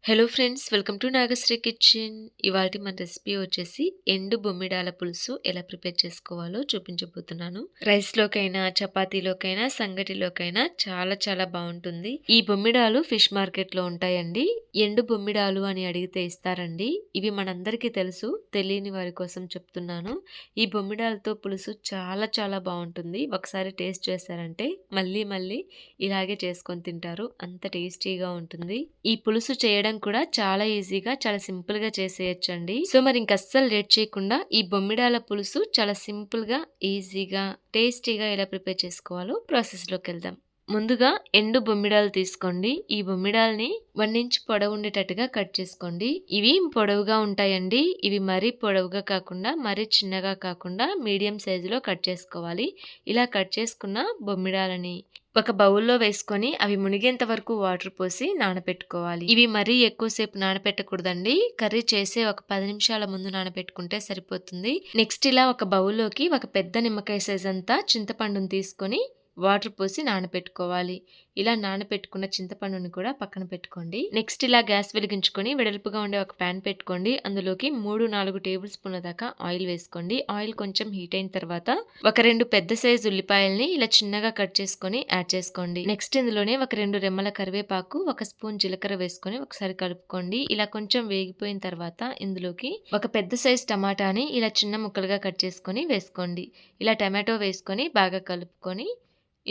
Hello friends, welcome to Nagasri kitchen. ఇవాల్టి మన recipe వచ్చేసి ఎండు బొమ్మిడాల పులుసు ఎలా ప్రిపేర్ చేసుకోవాలో చూపించబోతున్నాను. రైస్లోకైనా, చపాతీలోకైనా, సంగటిలోకైనా చాలా చాలా బాగుంటుంది. ఈ బొమ్మిడాలు ఫిష్ మార్కెట్లో ఉంటాయండి. ఎండు బొమ్మిడాలు అని అడిగితే ఇస్తారండి. ఇవి మనందరికీ తెలుసు, తెలియని వారి కోసం చెప్తున్నాను. ఈ బొమ్మిడాలతో పులుసు చాలా చాలా బాగుంటుంది. ఒకసారి టేస్ట్ చేశారంటే మళ్ళీ మళ్ళీ ఇలాగే చేసుకొని తింటారు. అంత టేస్టీగా ఉంటుంది. ఈ పులుసు చేయడం కూడా చాలా ఈజీగా, చాలా సింపుల్ గా చేసేయచ్చండి. సో మరి ఇంక అస్సలు లేట్ చేయకుండా ఈ బొమ్మిడాల పులుసు చాలా సింపుల్ గా, ఈజీగా, టేస్టీగా ఎలా ప్రిపేర్ చేసుకోవాలో ప్రాసెస్ లోకి వెళ్దాం. ముందుగా ఎండు బొమ్మిడాలు తీసుకోండి. ఈ బొమ్మిడాల్ని 1 ఇంచ్ పొడవు ఉండేటట్టుగా కట్ చేసుకోండి. ఇవి పొడవుగా ఉంటాయండి. ఇవి మరీ పొడవుగా కాకుండా, మరీ చిన్నగా కాకుండా మీడియం సైజులో కట్ చేసుకోవాలి. ఇలా కట్ చేసుకున్న బొమ్మిడాలని ఒక బౌల్లో వేసుకొని అవి మునిగేంత వరకు వాటర్ పోసి నానబెట్టుకోవాలి. ఇవి మరీ ఎక్కువసేపు నానబెట్టకూడదండి. కర్రీ చేసే ఒక 10 నిమిషాల ముందు నానబెట్టుకుంటే సరిపోతుంది. నెక్స్ట్ ఇలా ఒక బౌల్లోకి ఒక పెద్ద నిమ్మకాయ సైజ్ అంతా చింతపండుని తీసుకొని వాటర్ పోసి నానబెట్టుకోవాలి. ఇలా నానబెట్టుకున్న చింతపండుని కూడా పక్కన పెట్టుకోండి. నెక్స్ట్ ఇలా గ్యాస్ వెలిగించుకొని వెడల్పుగా ఉండే ఒక ప్యాన్ పెట్టుకోండి. అందులోకి 3-4 టేబుల్ స్పూన్ల దాకా ఆయిల్ వేసుకోండి. ఆయిల్ కొంచెం హీట్ అయిన తర్వాత ఒక 2 పెద్ద సైజు ఉల్లిపాయల్ని ఇలా చిన్నగా కట్ చేసుకొని యాడ్ చేసుకోండి. నెక్స్ట్ ఇందులోనే ఒక 2 రెమ్మల కరివేపాకు, 1 స్పూన్ జీలకర్ర వేసుకొని ఒకసారి కలుపుకోండి. ఇలా కొంచెం వేగిపోయిన తర్వాత ఇందులోకి ఒక పెద్ద సైజు టమాటాని ఇలా చిన్న ముక్కలుగా కట్ చేసుకొని వేసుకోండి. ఇలా టమాటో వేసుకొని బాగా కలుపుకొని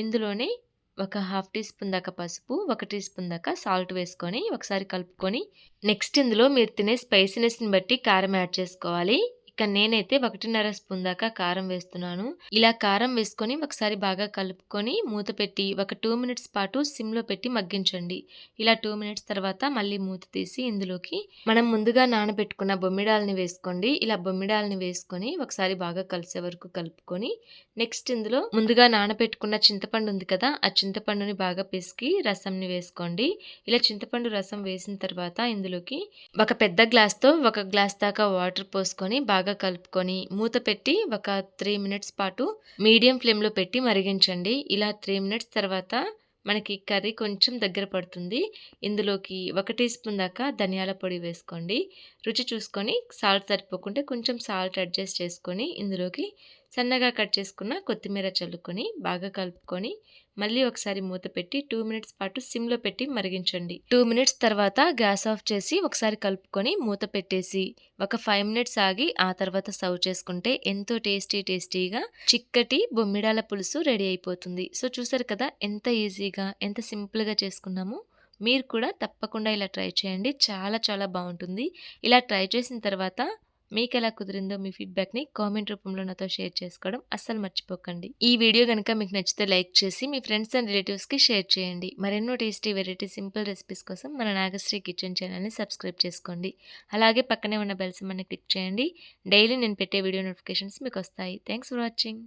ఇందులోనే ఒక హాఫ్ టీ స్పూన్ దాకా పసుపు, 1 టీ స్పూన్ దాకా సాల్ట్ వేసుకొని ఒకసారి కలుపుకొని నెక్స్ట్ ఇందులో మీరు తినే స్పైసీనెస్ని బట్టి కారం యాడ్ చేసుకోవాలి. ఇక నేనైతే 1.5 స్పూన్ దాకా కారం వేస్తున్నాను. ఇలా కారం వేసుకొని ఒకసారి బాగా కలుపుకొని మూత పెట్టి ఒక 2 మినిట్స్ పాటు సిమ్లో పెట్టి మగ్గించండి. ఇలా 2 మినిట్స్ తర్వాత మళ్ళీ మూత తీసి ఇందులోకి మనం ముందుగా నానబెట్టుకున్న బొమ్మిడాలని వేసుకోండి. ఇలా బొమ్మిడాలని వేసుకొని ఒకసారి బాగా కలిసే వరకు కలుపుకొని నెక్స్ట్ ఇందులో ముందుగా నానబెట్టుకున్న చింతపండు ఉంది కదా, ఆ చింతపండుని బాగా పిసికి రసంని వేసుకోండి. ఇలా చింతపండు రసం వేసిన తర్వాత ఇందులోకి ఒక పెద్ద గ్లాస్తో 1 గ్లాస్ దాకా వాటర్ పోసుకొని బాగా కలుపుకొని మూత పెట్టి ఒక 3 మినిట్స్ పాటు మీడియం ఫ్లేమ్లో పెట్టి మరిగించండి. ఇలా 3 మినిట్స్ తర్వాత మనకి కర్రీ కొంచెం దగ్గర పడుతుంది. ఇందులోకి 1 టీ స్పూన్ దాకా ధనియాల పొడి వేసుకోండి. రుచి చూసుకొని సాల్ట్ సరిపోకుంటే కొంచెం సాల్ట్ అడ్జస్ట్ చేసుకొని ఇందులోకి సన్నగా కట్ చేసుకున్న కొత్తిమీర చల్లుకొని బాగా కలుపుకొని మళ్ళీ ఒకసారి మూత పెట్టి 2 మినిట్స్ పాటు సిమ్లో పెట్టి మరిగించండి. 2 మినిట్స్ తర్వాత గ్యాస్ ఆఫ్ చేసి ఒకసారి కలుపుకొని మూత పెట్టేసి ఒక 5 మినిట్స్ ఆగి ఆ తర్వాత సర్వ్ చేసుకుంటే ఎంతో టేస్టీగా చిక్కటి బొమ్మిడాల పులుసు రెడీ అయిపోతుంది. సో చూసారు కదా ఎంత ఈజీగా, ఎంత సింపుల్గా చేసుకున్నాము. మీరు కూడా తప్పకుండా ఇలా ట్రై చేయండి. చాలా చాలా బాగుంటుంది. ఇలా ట్రై చేసిన తర్వాత మీకు ఎలా కుదిరిందో మీ ఫీడ్బ్యాక్ని కామెంట్ రూపంలో నాతో షేర్ చేసుకోవడం అస్సలు మర్చిపోకండి. ఈ వీడియో కనుక మీకు నచ్చితే లైక్ చేసి మీ ఫ్రెండ్స్ అండ్ రిలేటివ్స్కి షేర్ చేయండి. మరెన్నో టేస్టీ వెరైటీ సింపుల్ రెసిపీస్ కోసం మన నాగశ్రీ కిచెన్ ఛానల్ని సబ్స్క్రైబ్ చేసుకోండి. అలాగే పక్కనే ఉన్న బెల్ సింబల్ని క్లిక్ చేయండి. డైలీ నేను పెట్టే వీడియో నోటిఫికేషన్స్ మీకు వస్తాయి. Thanks for watching.